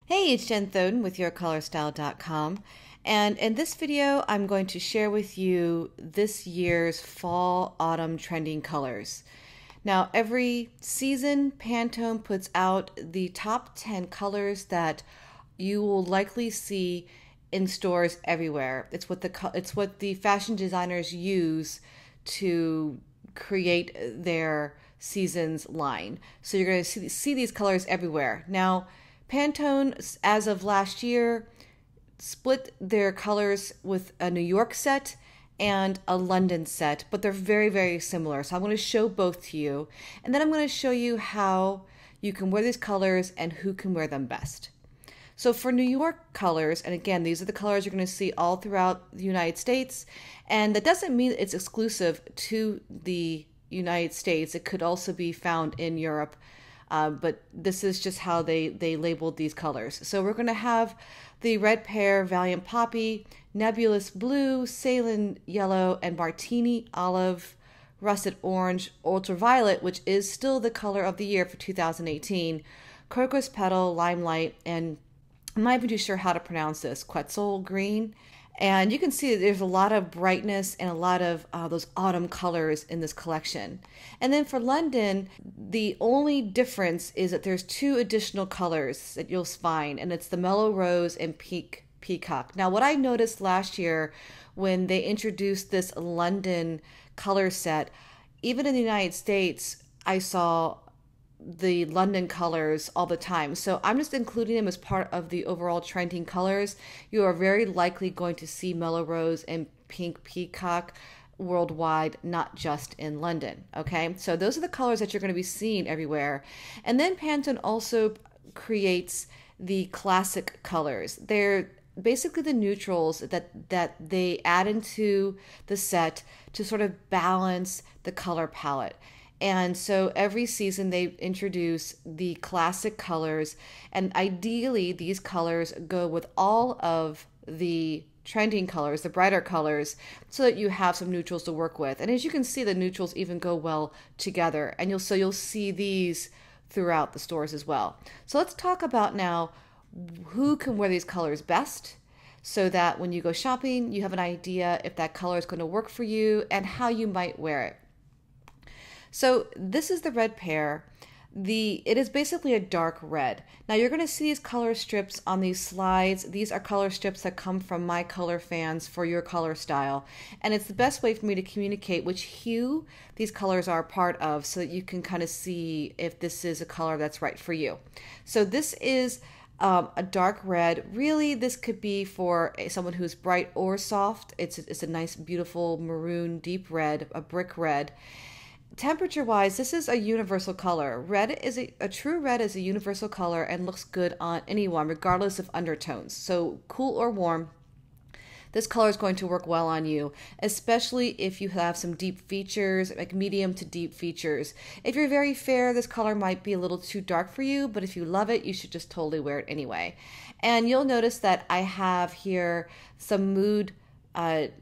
Hey, it's Jen Thoden with YourColorStyle.com, and in this video I'm going to share with you this year's fall-autumn trending colors. Now, every season Pantone puts out the top 10 colors that you will likely see in stores everywhere. It's what the fashion designers use to create their season's line. So you're going to see these colors everywhere. Now, Pantone, as of last year, split their colors with a New York set and a London set, but they're very, very similar. So I'm going to show both to you, and then I'm going to show you how you can wear these colors and who can wear them best. So for New York colors, and again, these are the colors you're going to see all throughout the United States, and that doesn't mean it's exclusive to the United States. It could also be found in Europe. But this is just how they labeled these colors. So we're going to have the red pear, Valiant poppy, Nebulas blue, Ceylon yellow, and Martini olive, russet orange, ultraviolet, which is still the color of the year for 2018, Crocus petal, limelight, and I'm not even too sure how to pronounce this, Quetzal Green. And you can see that there's a lot of brightness and a lot of those autumn colors in this collection. And then for London, the only difference is that there's two additional colors that you'll find, and it's the Mellow Rose and Peacock. Now, what I noticed last year when they introduced this London color set, even in the United States, I saw the London colors all the time. So I'm just including them as part of the overall trending colors. You are very likely going to see Mellow Rose and Pink Peacock worldwide, not just in London. Okay, so those are the colors that you're going to be seeing everywhere. And then Pantone also creates the classic colors. They're basically the neutrals that they add into the set to sort of balance the color palette. And so every season they introduce the classic colors, and ideally these colors go with all of the trending colors, the brighter colors, so that you have some neutrals to work with. And as you can see, the neutrals even go well together, and you'll see these throughout the stores as well. So let's talk about now who can wear these colors best, so that when you go shopping, you have an idea if that color is going to work for you and how you might wear it. So this is the red pear. It is basically a dark red. Now you're going to see these color strips on these slides. These are color strips that come from my color fans for your color style. And it's the best way for me to communicate which hue these colors are a part of, so that you can kind of see if this is a color that's right for you. So this is a dark red. Really, this could be for someone who's bright or soft. It's a nice, beautiful maroon, deep red, a brick red. Temperature wise, this is a universal color. Red is a true red is a universal color and looks good on anyone, regardless of undertones. So cool or warm, this color is going to work well on you, especially if you have some deep features, like medium to deep features. If you're very fair, this color might be a little too dark for you, but if you love it, you should just totally wear it anyway. And you'll notice that I have here some mood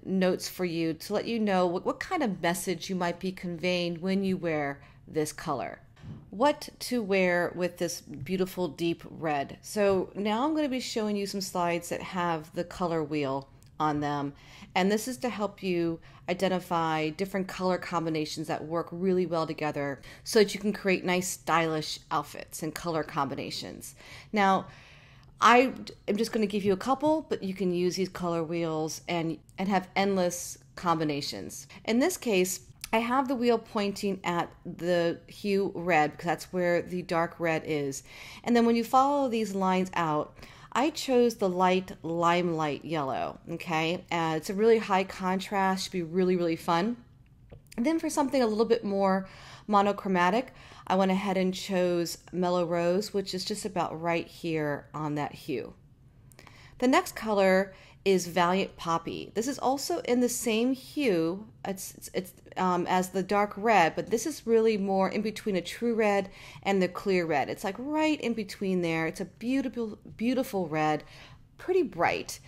notes for you to let you know what kind of message you might be conveying when you wear this color. What to wear with this beautiful deep red. So now I'm going to be showing you some slides that have the color wheel on them, and this is to help you identify different color combinations that work really well together so that you can create nice stylish outfits and color combinations. Now, I am just going to give you a couple, but you can use these color wheels and have endless combinations. In this case, I have the wheel pointing at the hue red because that's where the dark red is. And then when you follow these lines out, I chose the light limelight yellow, okay? It's a really high contrast, should be really, really fun. And then for something a little bit more monochromatic, I went ahead and chose Mellow Rose, which is just about right here on that hue. The next color is Valiant Poppy. This is also in the same hue as the dark red, but this is really more in between a true red and the clear red. It's like right in between there. It's a beautiful, beautiful red, pretty bright.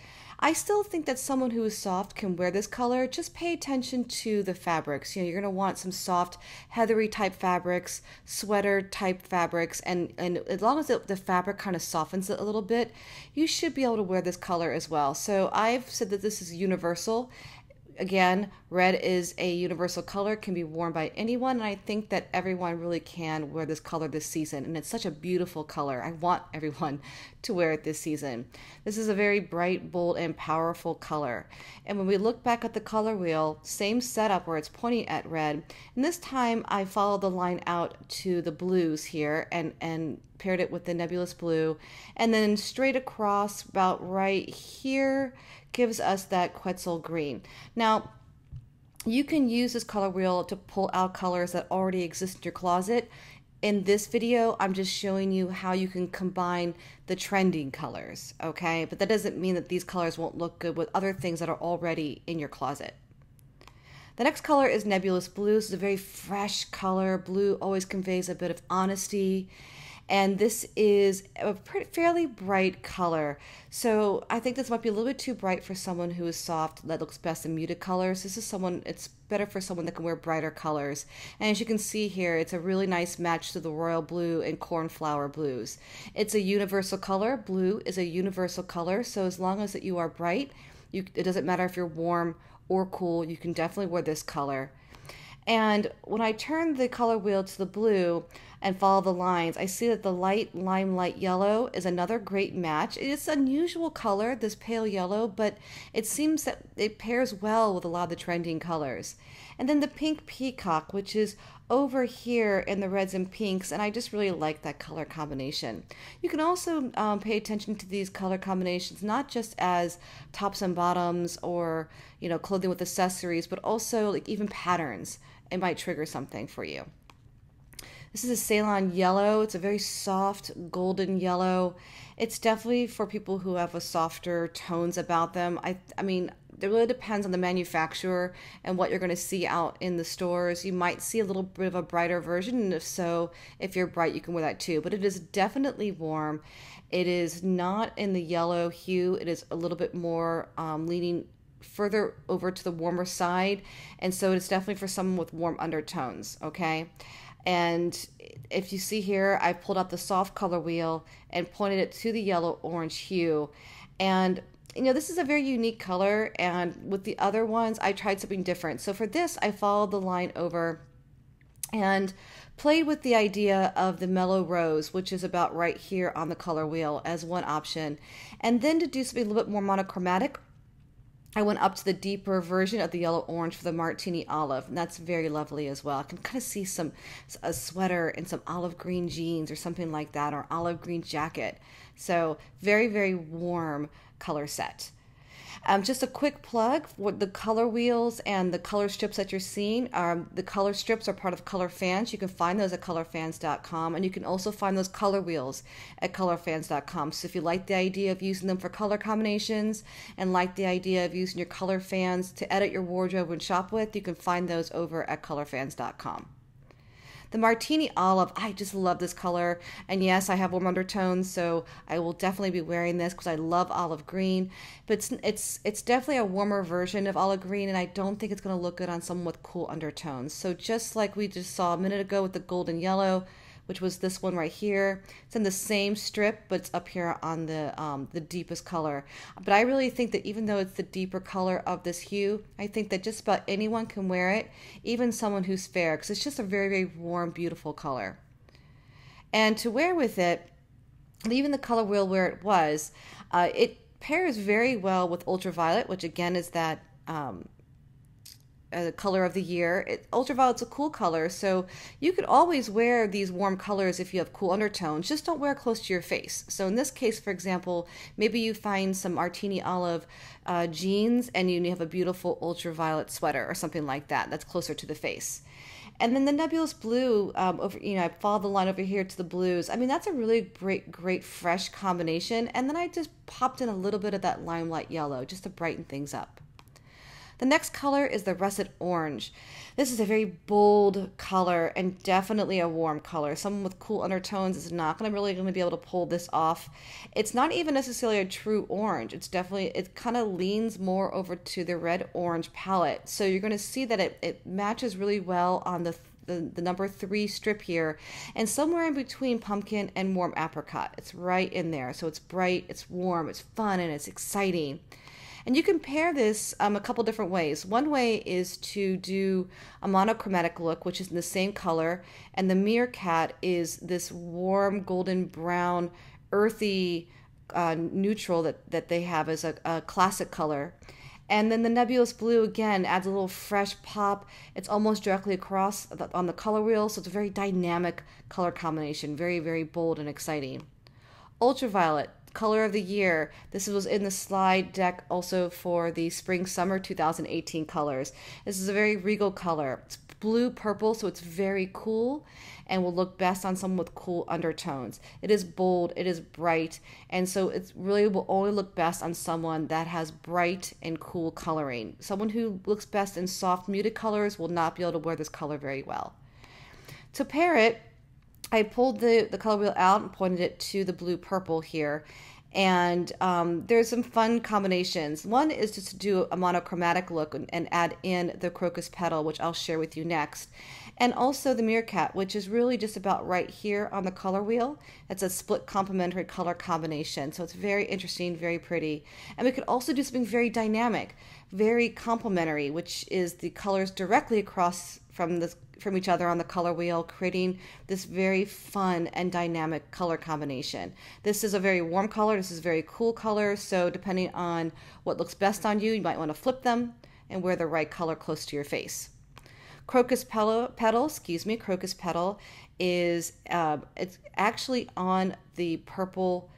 I still think that someone who is soft can wear this color. Just pay attention to the fabrics. You know, you're going to want some soft, heathery type fabrics, sweater type fabrics, and as long as the fabric kind of softens it a little bit, you should be able to wear this color as well. So I've said that this is universal. Again, red is a universal color, can be worn by anyone, and I think that everyone really can wear this color this season, and it's such a beautiful color. I want everyone to wear it this season. This is a very bright, bold, and powerful color. And when we look back at the color wheel, same setup where it's pointing at red, and this time I followed the line out to the blues here and paired it with the Nebulas blue, and then straight across about right here gives us that Quetzal Green. Now, you can use this color wheel to pull out colors that already exist in your closet. In this video, I'm just showing you how you can combine the trending colors, okay? But that doesn't mean that these colors won't look good with other things that are already in your closet. The next color is Nebulas Blue. This is a very fresh color. Blue always conveys a bit of honesty. And this is a fairly bright color. So I think this might be a little bit too bright for someone who is soft, that looks best in muted colors. This is it's better for someone that can wear brighter colors. And as you can see here, it's a really nice match to the royal blue and cornflower blues. It's a universal color. Blue is a universal color. So as long as that you are bright, it doesn't matter if you're warm or cool, you can definitely wear this color. And when I turn the color wheel to the blue and follow the lines, I see that the light limelight yellow is another great match. It's an unusual color, this pale yellow, but it seems that it pairs well with a lot of the trending colors. And then the pink peacock, which is over here in the reds and pinks, and I just really like that color combination. You can also pay attention to these color combinations, not just as tops and bottoms or, you know, clothing with accessories, but also like even patterns. It might trigger something for you. This is a Ceylon yellow. It's a very soft golden yellow. It's definitely for people who have a softer tones about them. I mean, it really depends on the manufacturer and what you're going to see out in the stores. You might see a little bit of a brighter version, and if so, if you're bright, you can wear that too. But it is definitely warm. It is not in the yellow hue. It is a little bit more leaning further over to the warmer side, and so it's definitely for someone with warm undertones, okay? And if you see here, I pulled out the soft color wheel and pointed it to the yellow orange hue, and you know, this is a very unique color, and with the other ones I tried something different. So for this, I followed the line over and played with the idea of the mellow rose, which is about right here on the color wheel, as one option. And then to do something a little bit more monochromatic, I went up to the deeper version of the yellow orange for the Martini olive, and that's very lovely as well. I can kind of see a sweater and some olive green jeans or something like that, or olive green jacket. So very, very warm color set. Just a quick plug for the color wheels and the color strips that you're seeing. The color strips are part of Color Fans. You can find those at colorfans.com, and you can also find those color wheels at colorfans.com. So if you like the idea of using them for color combinations and like the idea of using your color fans to edit your wardrobe and shop with, you can find those over at colorfans.com. The Martini Olive, I just love this color, and yes, I have warm undertones, so I will definitely be wearing this because I love olive green, but it's definitely a warmer version of olive green, and I don't think it's going to look good on someone with cool undertones. So just like we just saw a minute ago with the golden yellow, which was this one right here, it's in the same strip, but it's up here on the deepest color. But I really think that even though it's the deeper color of this hue, I think that just about anyone can wear it, even someone who's fair, because it's just a very, very warm, beautiful color. And to wear with it, leaving the color wheel where it was, it pairs very well with ultraviolet, which again is that color of the year. Ultraviolet's a cool color, so you could always wear these warm colors if you have cool undertones. Just don't wear it close to your face. So in this case, for example, maybe you find some Martini olive jeans and you have a beautiful ultraviolet sweater or something like that that's closer to the face. And then the Nebulas blue, I followed the line over here to the blues. I mean, that's a really great fresh combination. And then I just popped in a little bit of that limelight yellow just to brighten things up. The next color is the Russet Orange. This is a very bold color and definitely a warm color. Someone with cool undertones is not really going to be able to pull this off. It's not even necessarily a true orange. It's definitely, it kind of leans more over to the red-orange palette. So you're going to see that it matches really well on the number 3 strip here, and somewhere in between pumpkin and warm apricot. It's right in there. So it's bright, it's warm, it's fun, and it's exciting. And you can pair this a couple different ways. One way is to do a monochromatic look, which is in the same color, and the Meerkat is this warm golden brown, earthy neutral that they have as a classic color. And then the Nebulas blue, again, adds a little fresh pop. It's almost directly across on the color wheel, so it's a very dynamic color combination, very, very bold and exciting. Ultraviolet, color of the year. This was in the slide deck also for the spring-summer 2018 colors. This is a very regal color. It's blue-purple, so it's very cool and will look best on someone with cool undertones. It is bold, it is bright, and so it really will only look best on someone that has bright and cool coloring. Someone who looks best in soft, muted colors will not be able to wear this color very well. To pair it, I pulled the color wheel out and pointed it to the blue-purple here. And there's some fun combinations. One is just to do a monochromatic look and add in the Crocus Petal, which I'll share with you next. And also the Meerkat, which is really just about right here on the color wheel. It's a split complementary color combination. So it's very interesting, very pretty. And we could also do something very dynamic, very complementary, which is the colors directly across from each other on the color wheel, creating this very fun and dynamic color combination. This is a very warm color, this is a very cool color, so depending on what looks best on you, you might want to flip them and wear the right color close to your face. Crocus Petal, Crocus Petal is it's actually on the purple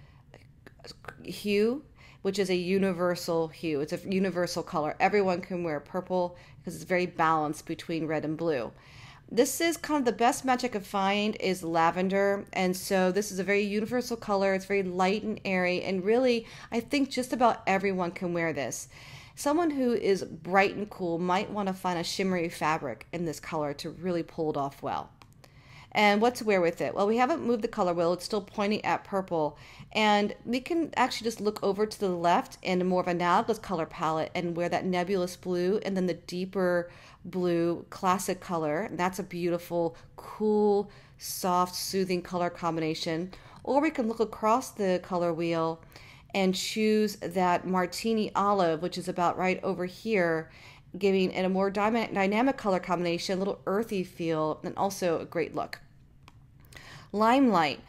hue, which is a universal hue. It's a universal color. Everyone can wear purple because it's very balanced between red and blue. This is kind of the best match I could find is lavender, and so this is a very universal color. It's very light and airy, and really I think just about everyone can wear this. Someone who is bright and cool might want to find a shimmery fabric in this color to really pull it off well. And what to wear with it? Well, we haven't moved the color wheel. It's still pointing at purple. And we can actually just look over to the left in more of a analogous color palette and wear that Nebulous blue and then the deeper blue classic color. And that's a beautiful, cool, soft, soothing color combination. Or we can look across the color wheel and choose that Martini olive, which is about right over here, giving it a more dynamic color combination, a little earthy feel, and also a great look. Limelight.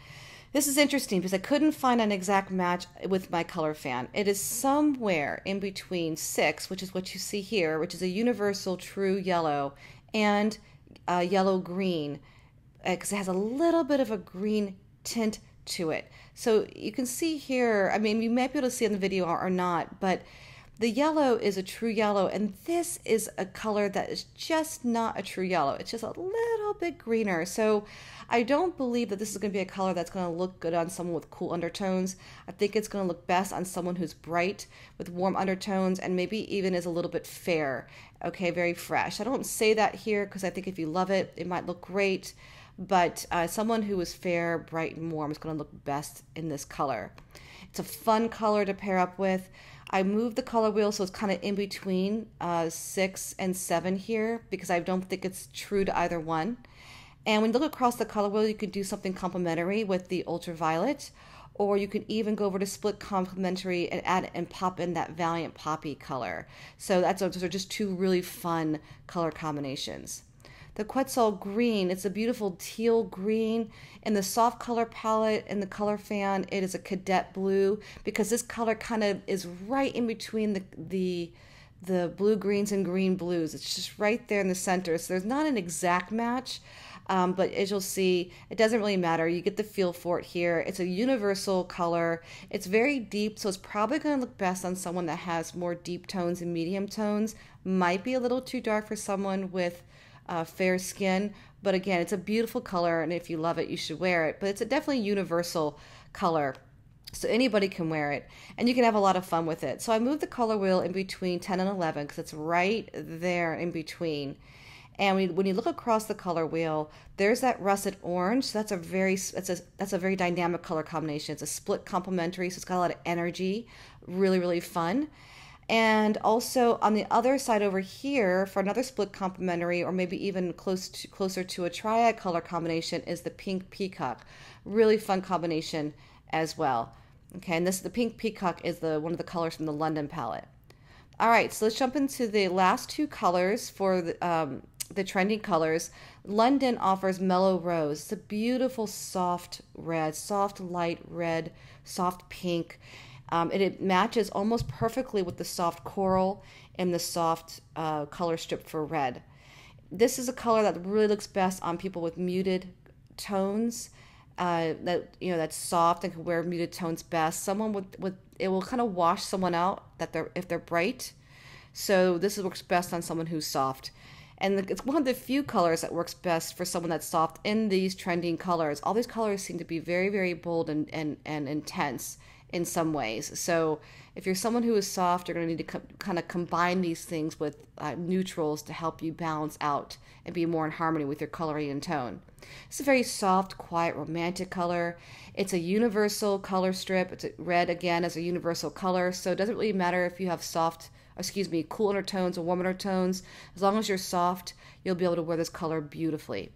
This is interesting because I couldn't find an exact match with my color fan. It is somewhere in between 6, which is what you see here, which is a universal true yellow, and yellow green, because it has a little bit of a green tint to it. So you can see here, I mean, you might be able to see in the video or not, but the yellow is a true yellow, and this is a color that is just not a true yellow. It's just a little bit greener. So I don't believe that this is going to be a color that's going to look good on someone with cool undertones. I think it's going to look best on someone who's bright with warm undertones and maybe even is a little bit fair. Okay, very fresh. I don't say that here because I think if you love it, it might look great. But someone who is fair, bright, and warm is going to look best in this color. It's a fun color to pair up with. I moved the color wheel so it's kind of in between 6 and 7 here because I don't think it's true to either one. And when you look across the color wheel, you can do something complementary with the ultraviolet, or you can even go over to split complementary and add and pop in that Valiant poppy color. So those are just 2 really fun color combinations. The Quetzal Green, it's a beautiful teal green. In the soft color palette and the color fan, it is a cadet blue because this color kind of is right in between the blue greens and green blues. It's just right there in the center. So there's not an exact match, but as you'll see, it doesn't really matter. You get the feel for it here. It's a universal color. It's very deep, so it's probably going to look best on someone that has more deep tones and medium tones. Might be a little too dark for someone with fair skin, but again, it's a beautiful color, and if you love it, you should wear it. But it's a definitely universal color. So anybody can wear it, and you can have a lot of fun with it. So I moved the color wheel in between 10 and 11 because it's right there in between. And when you look across the color wheel, there's that russet orange. So that's a very dynamic color combination. It's a split complementary, so it's got a lot of energy, really, really fun. And also on the other side over here, for another split complementary, or maybe even closer to a triad color combination, is the pink peacock. Really fun combination as well. Okay, and the pink peacock is one of the colors from the London palette. All right, so let's jump into the last two colors for the trending colors. London offers Mellow Rose. It's a beautiful soft red, soft light red, soft pink. It matches almost perfectly with the soft coral and the soft color strip for red. This is a color that really looks best on people with muted tones. That's soft and can wear muted tones best. Someone with it will kind of wash someone out if they're bright. So this works best on someone who's soft. And it's one of the few colors that works best for someone that's soft in these trending colors. All these colors seem to be very, very bold and intense in some ways. So if you're someone who is soft, you're going to need to kind of combine these things with neutrals to help you balance out and be more in harmony with your coloring and tone. It's a very soft, quiet, romantic color. It's a universal color strip. It's red, again, as a universal color. So it doesn't really matter if you have cool undertones or warm undertones. As long as you're soft, you'll be able to wear this color beautifully.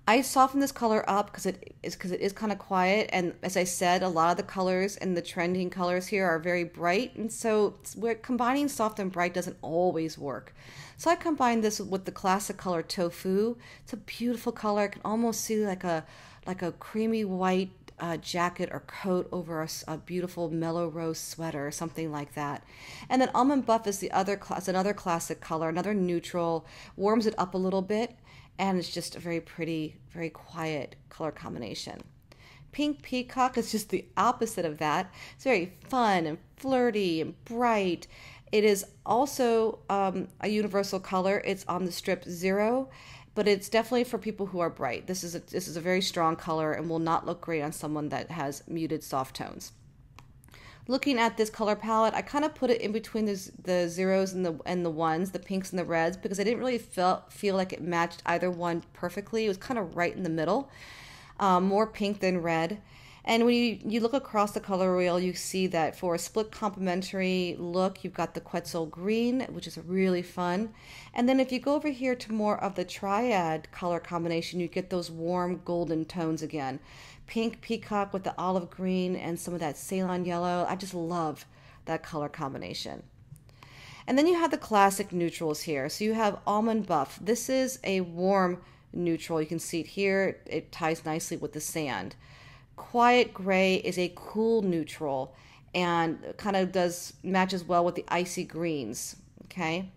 I softened this color up because it is kind of quiet, and as I said, a lot of the colors and the trending colors here are very bright, and so combining soft and bright doesn't always work. So I combined this with the classic color Tofu. It's a beautiful color. I can almost see like a creamy white jacket or coat over a beautiful mellow rose sweater or something like that. And then Almond Buff is another classic color, another neutral, warms it up a little bit, and it's just a very pretty, very quiet color combination. Pink Peacock is just the opposite of that. It's very fun and flirty and bright. It is also a universal color. It's on the strip 0, but it's definitely for people who are bright. This is a very strong color and will not look great on someone that has muted soft tones. Looking at this color palette, I kind of put it in between the zeros and the ones, the pinks and the reds, because I didn't really feel like it matched either one perfectly. It was kind of right in the middle, more pink than red. And when you look across the color wheel, you see that for a split complementary look, you've got the Quetzal Green, which is really fun. And then if you go over here to more of the triad color combination, you get those warm golden tones again. Pink Peacock with the olive green and some of that Ceylon yellow. I just love that color combination. And then you have the classic neutrals here. So you have Almond Buff. This is a warm neutral. You can see it here. It ties nicely with the sand. Quiet Gray is a cool neutral and kind of matches well with the icy greens. Okay.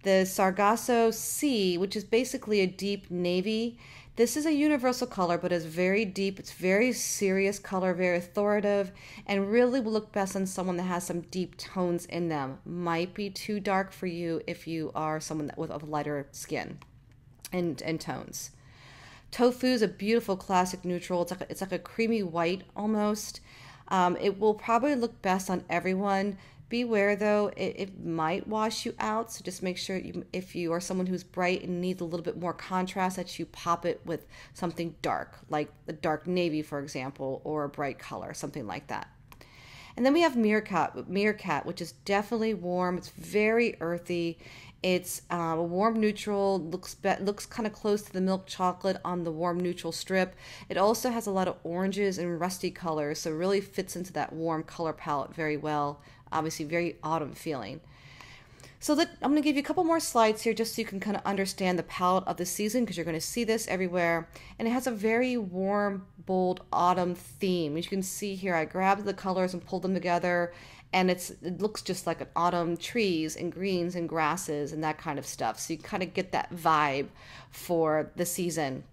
The Sargasso Sea, which is basically a deep navy. This is a universal color, but it's very deep. It's very serious color, very authoritative, and really will look best on someone that has some deep tones in them. Might be too dark for you if you are someone with a lighter skin and tones. Tofu is a beautiful classic neutral. It's like a creamy white almost. It will probably look best on everyone. Beware though, it might wash you out, so just make sure if you are someone who's bright and needs a little bit more contrast, that you pop it with something dark, like the dark navy, for example, or a bright color, something like that. And then we have Meerkat, which is definitely warm. It's very earthy. It's a warm neutral, looks kind of close to the milk chocolate on the warm neutral strip. It also has a lot of oranges and rusty colors, so it really fits into that warm color palette very well. Obviously very autumn feeling. So I'm going to give you a couple more slides here just so you can kind of understand the palette of the season, because you're going to see this everywhere. And it has a very warm, bold autumn theme. As you can see here, I grabbed the colors and pulled them together, and it looks just like an autumn trees and greens and grasses and that kind of stuff. So you kind of get that vibe for the season.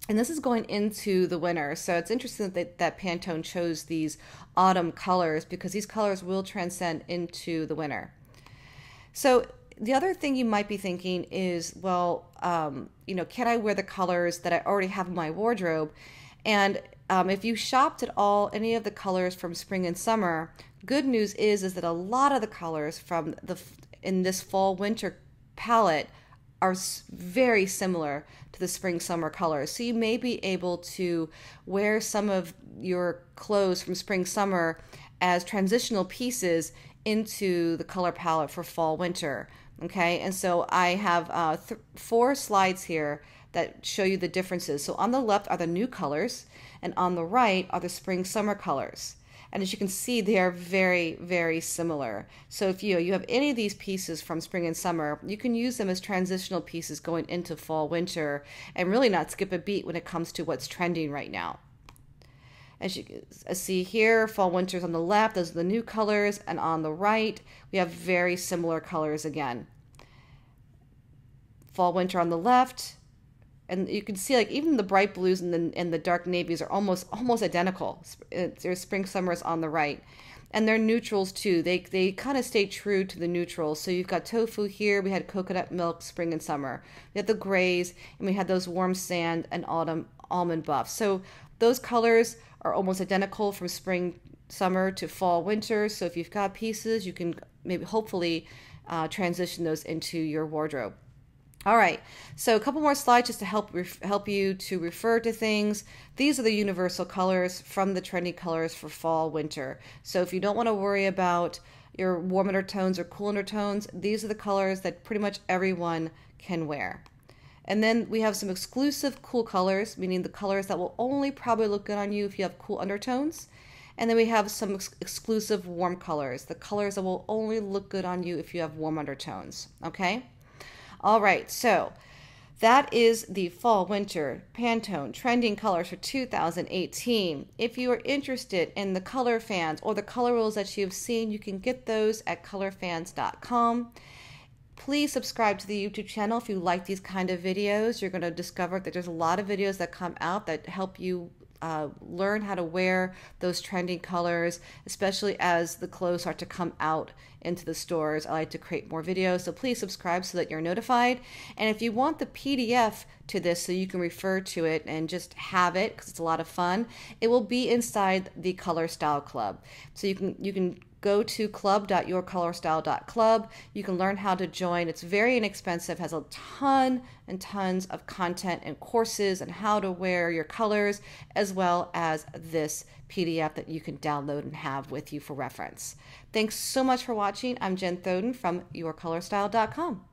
And this is going into the winter, so it's interesting that Pantone chose these autumn colors, because these colors will transcend into the winter. So the other thing you might be thinking is, well, can I wear the colors that I already have in my wardrobe? And if you shopped at all any of the colors from spring and summer, good news is that a lot of the colors from in this fall winter palette are very similar to the spring summer colors. So you may be able to wear some of your clothes from spring summer as transitional pieces into the color palette for fall winter. Okay, and so I have 4 slides here that show you the differences. So on the left are the new colors, and on the right are the spring summer colors. And as you can see, they are very, very similar. So if you have any of these pieces from spring and summer, you can use them as transitional pieces going into fall winter and really not skip a beat when it comes to what's trending right now. As you see here, fall winter's on the left, those are the new colors, and on the right, we have very similar colors again. Fall winter on the left, and you can see like even the bright blues and the dark navies are almost identical. There's spring summers on the right, and they're neutrals too. They kind of stay true to the neutrals. So you've got tofu here. We had coconut milk, spring and summer. We had the grays, and we had those warm sand and autumn almond buffs. So those colors are almost identical from spring summer to fall winter. So if you've got pieces, you can maybe hopefully transition those into your wardrobe. All right, so a couple more slides just to help you to refer to things. These are the universal colors from the trendy colors for fall winter. So if you don't want to worry about your warm undertones or cool undertones, these are the colors that pretty much everyone can wear. And then we have some exclusive cool colors, meaning the colors that will only probably look good on you if you have cool undertones. And then we have some exclusive warm colors, the colors that will only look good on you if you have warm undertones, okay? All right, so that is the fall winter Pantone trending colors for 2018. If you are interested in the color fans or the color rules that you've seen, you can get those at colorfans.com. Please subscribe to the YouTube channel if you like these kind of videos. You're going to discover that there's a lot of videos that come out that help you learn how to wear those trending colors, especially as the clothes start to come out into the stores. I like to create more videos, so please subscribe so that you're notified. And if you want the PDF to this so you can refer to it and just have it because it's a lot of fun, it will be inside the Color Style Club. So you can go to club.yourcolorstyle.club. You can learn how to join. It's very inexpensive, has a ton and tons of content and courses and how to wear your colors, as well as this PDF that you can download and have with you for reference. Thanks so much for watching. I'm Jen Thoden from yourcolorstyle.com.